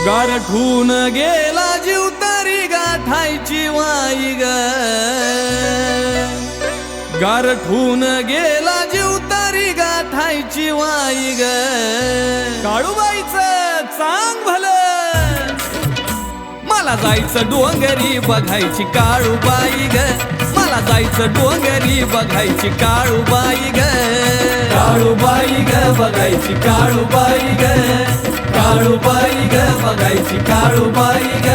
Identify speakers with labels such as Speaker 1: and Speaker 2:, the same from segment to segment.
Speaker 1: गारठून गेला जीव तरी गाठायची वाई ग, गारठून गेला जीव तरी गाठायची वाई ग. काळूबाईचं चांग भलं, मला जायचं डोंगरी बघायची काळूबाई ग, मला जायचं डोंगरी बघायची काळूबाई ग. काळूबाई ग बघायची काळूबाई ग, काळूबाई ग बघायची काळूबाई ग.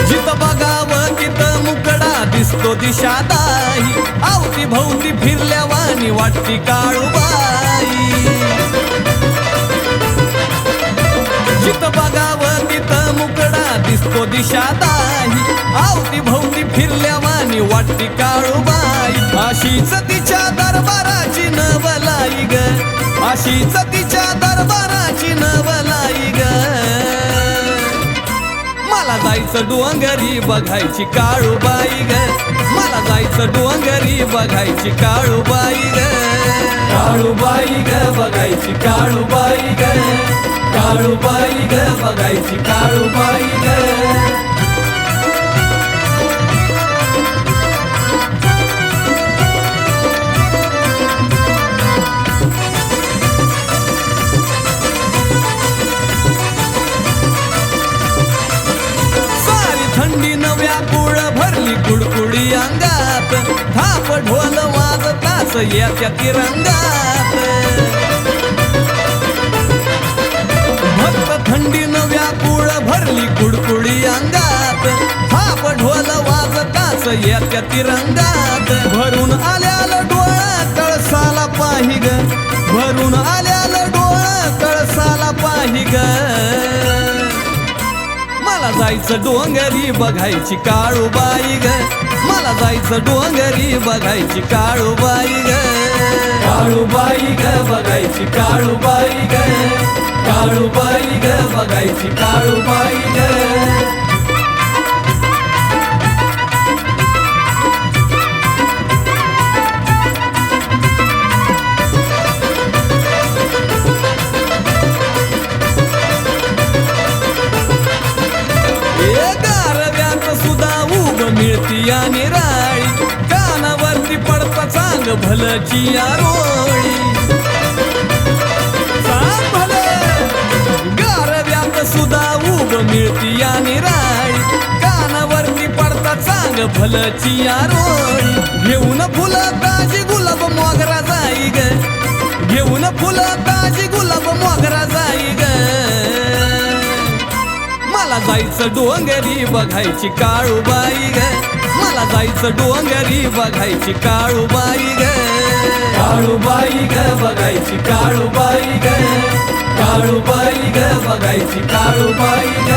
Speaker 1: जिथं बघावं तिथं मुकडा दिसतो दिशादाही, आवती भोवती फिरल्या वाणी वाटती काळूबाई. जिथं बघावं तिथं मुकडा दिसतो दिशादाही, आवती भोवती फिरल्या वाणी वाटती काळूबाई. अशीच तिच्या दरबाराची नवलाई ग, अशीच तिच्या दरबाराची नवलाई ग. मला जायचं डोंगरी बघायची काळूबाई ग, मला जायचं डोंगरी बघायची काळूबाई ग. काळूबाई ग बघायची काळूबाई ग, काळूबाई ग बघायची काळूबाई ग. थंडी नव्या कुळ भरली कुडकुडी अंगात, थाप ढोल वाजताच येत्या तिरंगात. भक्त थंडी नव्या कुळ भरली कुडकुडी अंगात, थाप ढोल वाजताच येत्या तिरंगात. भरून आल्यालं डोळं कळसाला पाही ग, भरून आल्यालं डोळं कळसाला पाही ग. मला जायचं डोंगरी बघायची काळूबाई ग, मला जायचं डोंगरी बघायची काळूबाई ग. काळूबाई ग बघायची काळूबाई ग, काळूबाई ग बघायची काळूबाई ग. मिळती या निराळी, कानावरती पडता चांग भलची आरोळी. चांग भलं गारव्यात सुद्धा उब मिळती या निराळी, कानावरती पडता चांग भलची आरोळी. घेऊन फुलं ताजी गुलाब मोगरा जाई ग, घेऊन फुलं ताजी गुलाब मोगरा जाई ग. मला जायचं डोंगरी बघायची काळूबाई ग, मला जायचं डोंगरी बघायची काळूबाई ग. काळूबाई ग बघायची काळूबाई ग, काळूबाई ग बघायची काळूबाई ग.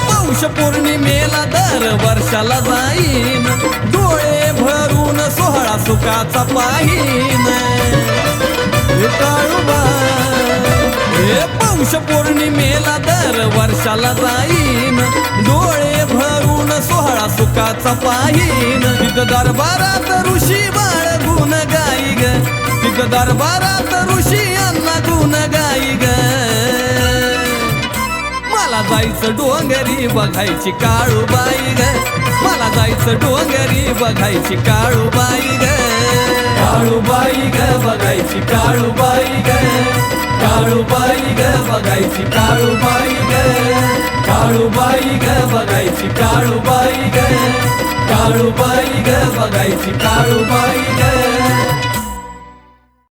Speaker 1: पौष पौर्णिमेला दर वर्षाला जाईन, डोळे भरून सोहळा सुखाचा पाहीन. काळूबाई पौष पौर्णिमेला दर वर्षाला जाईन, डोळे भरून सोहळा सुखाचा पाहीन. तिथं दरबारात ऋषी बाळ गुण गाई ग, तिथं दरबारात ऋषी अण्णा गुण गाई ग. मला जायचं डोंगरी बघायची काळूबाई ग, मला जायचं डोंगरी बघायची काळूबाई ग. काळूबाई ग बघायची काळूबाई ग, काळूबाई ग बघायची काळूबाई ग. काळूबाई ग बघायची काळूबाई ग, काळूबाई ग बघायची काळूबाई ग.